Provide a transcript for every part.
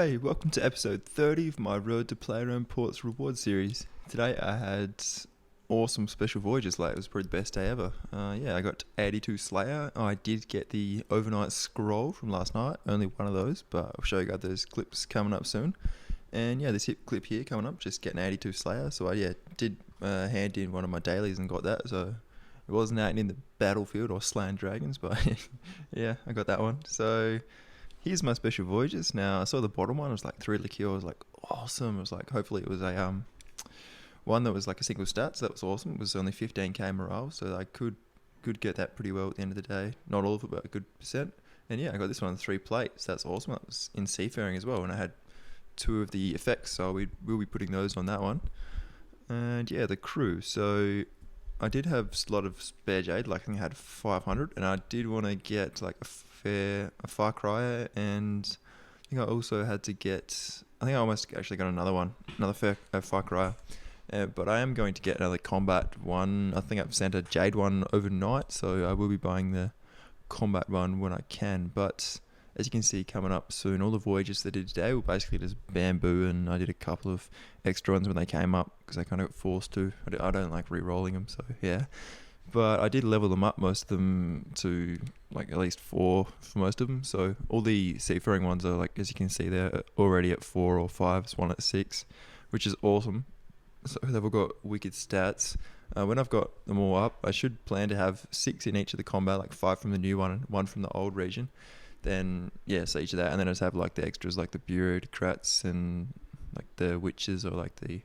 Hey, welcome to episode 30 of my Road to Player-Owned Ports reward series. Today I had awesome special voyages. It was probably the best day ever. I got 82 Slayer. I did get the overnight scroll from last night, only one of those, but I'll show you guys those clips coming up soon. And this clip here coming up, just getting 82 Slayer. So I did hand in one of my dailies and got that. So it wasn't out in the battlefield or slaying dragons, but yeah, I got that one. So here's my special voyages. Now, I saw the bottom one, it was like 3 liqueur. I was like, awesome. It was like, hopefully it was a one that was like a single stat, so that was awesome. It was only 15k morale, so I could get that pretty well at the end of the day. Not all of it, but a good percent. And yeah, I got this one on 3 plates. That's awesome. That was in seafaring as well, and I had 2 of the effects, so we'll be putting those on that one. And yeah, the crew. So I did have a lot of spare jade, like I think I had 500, and I did want to get like a Far Cry, and I think I also had to get, I think I almost actually got another Far Cry, but I am going to get another combat one. I think I've sent a jade one overnight, so I will be buying the combat one when I can. But as you can see coming up soon, all the voyages that I did today were basically just bamboo, and I did a couple of extra ones when they came up because I kind of got forced to. I don't like re-rolling them, so yeah. But I did level them up, most of them, to like at least 4 for most of them. So all the seafaring ones are, like, as you can see, they're already at 4 or 5. There's one at 6, which is awesome. So they've all got wicked stats. When I've got them all up, I should plan to have 6 in each of the combat, like 5 from the new one and 1 from the old region. Then so each of that, and then I just have like the extras, like the bureaucrats and like the witches, or like the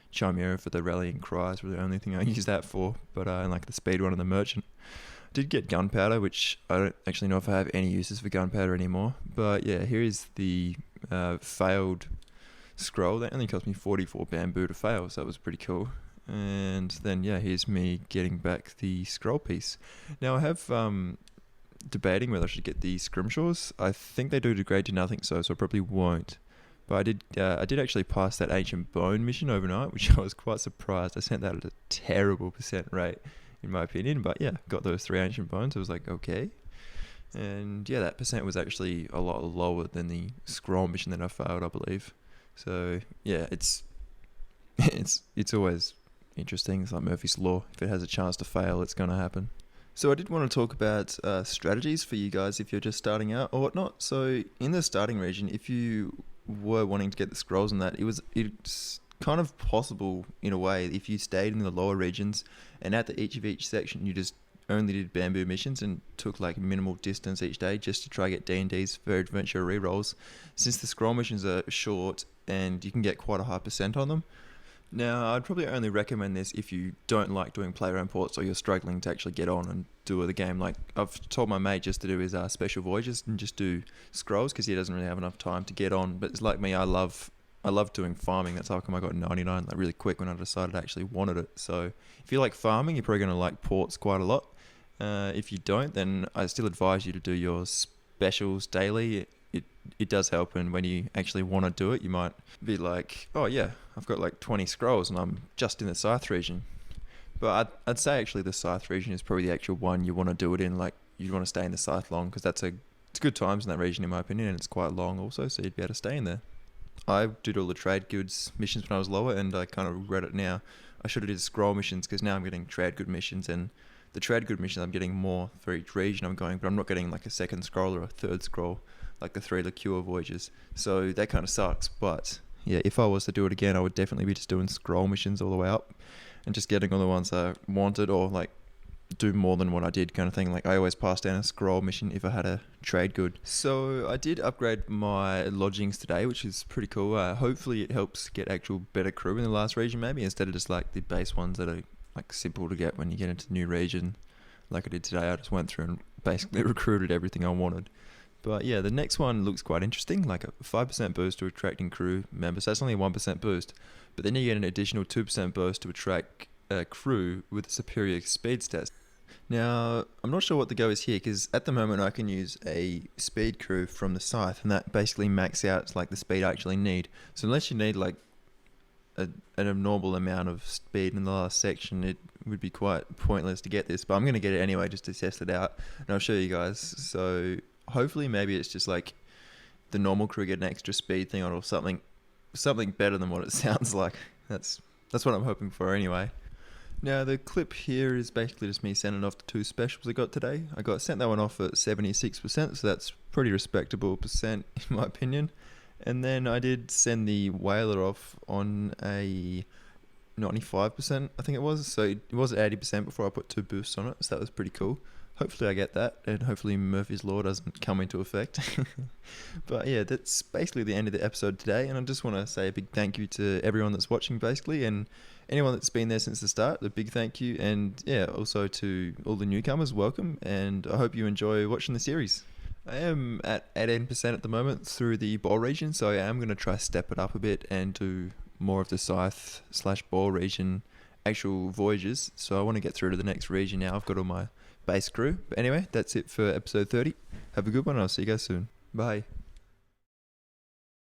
chimera for the rallying cries were the only thing I use that for. But and like the speed one and the merchant. I did get gunpowder, which I don't actually know if I have any uses for gunpowder anymore. But yeah, here is the failed scroll. That only cost me 44 bamboo to fail, so that was pretty cool. And then here's me getting back the scroll piece. Now I have debating whether I should get the scrimshaws. I think they do degrade to nothing, so I probably won't. But I did actually pass that ancient bone mission overnight, which I was quite surprised. I sent that at a terrible percent rate, in my opinion. But yeah, got those 3 ancient bones. I was like, okay. And yeah, that percent was actually a lot lower than the scroll mission that I failed, I believe. So yeah, it's always interesting. It's like Murphy's Law. If it has a chance to fail, it's going to happen. So I did want to talk about strategies for you guys if you're just starting out or whatnot. So in the starting region, if you were wanting to get the scrolls and that, it's kind of possible in a way if you stayed in the lower regions and at each section you just only did bamboo missions and took like minimal distance each day just to try get D&D's for adventure rerolls, since the scroll missions are short and you can get quite a high percent on them. Now, I'd probably only recommend this if you don't like doing player-owned ports or you're struggling to actually get on and do the game. Like, I've told my mate just to do his special voyages and just do scrolls because he doesn't really have enough time to get on. But it's like me, I love doing farming. That's how come I got 99 like really quick when I decided I actually wanted it. So if you like farming, you're probably going to like ports quite a lot. If you don't, then I still advise you to do your specials daily. It does help, and when you actually want to do it, you might be like, oh yeah, I've got like 20 scrolls and I'm just in the Scythe region. But I'd say actually the Scythe region is probably the actual one you want to do it in. Like, you'd want to stay in the Scythe long because it's good times in that region in my opinion, and it's quite long also, so you'd be able to stay in there. I did all the trade goods missions when I was lower, and I kind of regret it now. I should have did scroll missions because now I'm getting trade good missions, and the trade good missions I'm getting more for each region I'm going, but I'm not getting like a second scroll or a third scroll like the 3 liqueur voyages. So that kind of sucks. But yeah, if I was to do it again, I would definitely be just doing scroll missions all the way up and just getting all the ones I wanted, or like do more than what I did kind of thing. Like, I always pass down a scroll mission if I had a trade good. So I did upgrade my lodgings today, which is pretty cool. Hopefully it helps get actual better crew in the last region maybe, instead of just like the base ones that are like simple to get when you get into the new region. Like I did today, I just went through and basically recruited everything I wanted. But yeah, the next one looks quite interesting, like a 5% boost to attracting crew members. That's only a 1% boost, but then you get an additional 2% boost to attract crew with superior speed stats. Now, I'm not sure what the go is here, because at the moment I can use a speed crew from the Scythe, and that basically maxes out like the speed I actually need. So unless you need like an abnormal amount of speed in the last section, it would be quite pointless to get this. But I'm going to get it anyway just to test it out, and I'll show you guys. So hopefully maybe it's just like the normal crew get an extra speed thing on, or something better than what it sounds like. That's what I'm hoping for anyway. Now the clip here is basically just me sending off the 2 specials I got today. I got sent that one off at 76%, so that's pretty respectable percent in my opinion. And then I did send the whaler off on a 95%, I think it was. So it was at 80% before I put 2 boosts on it, so that was pretty cool. Hopefully I get that, and hopefully Murphy's Law doesn't come into effect. But yeah, that's basically the end of the episode today, and I just want to say a big thank you to everyone that's watching basically, and anyone that's been there since the start, a big thank you. And yeah, also to all the newcomers, welcome, and I hope you enjoy watching the series. I am at 18% at the moment through the ball region, so I am going to try step it up a bit and do more of the scythe/ball region actual voyages. So I want to get through to the next region now. I've got all my base crew. But anyway, that's it for episode 30. Have a good one. I'll see you guys soon. Bye.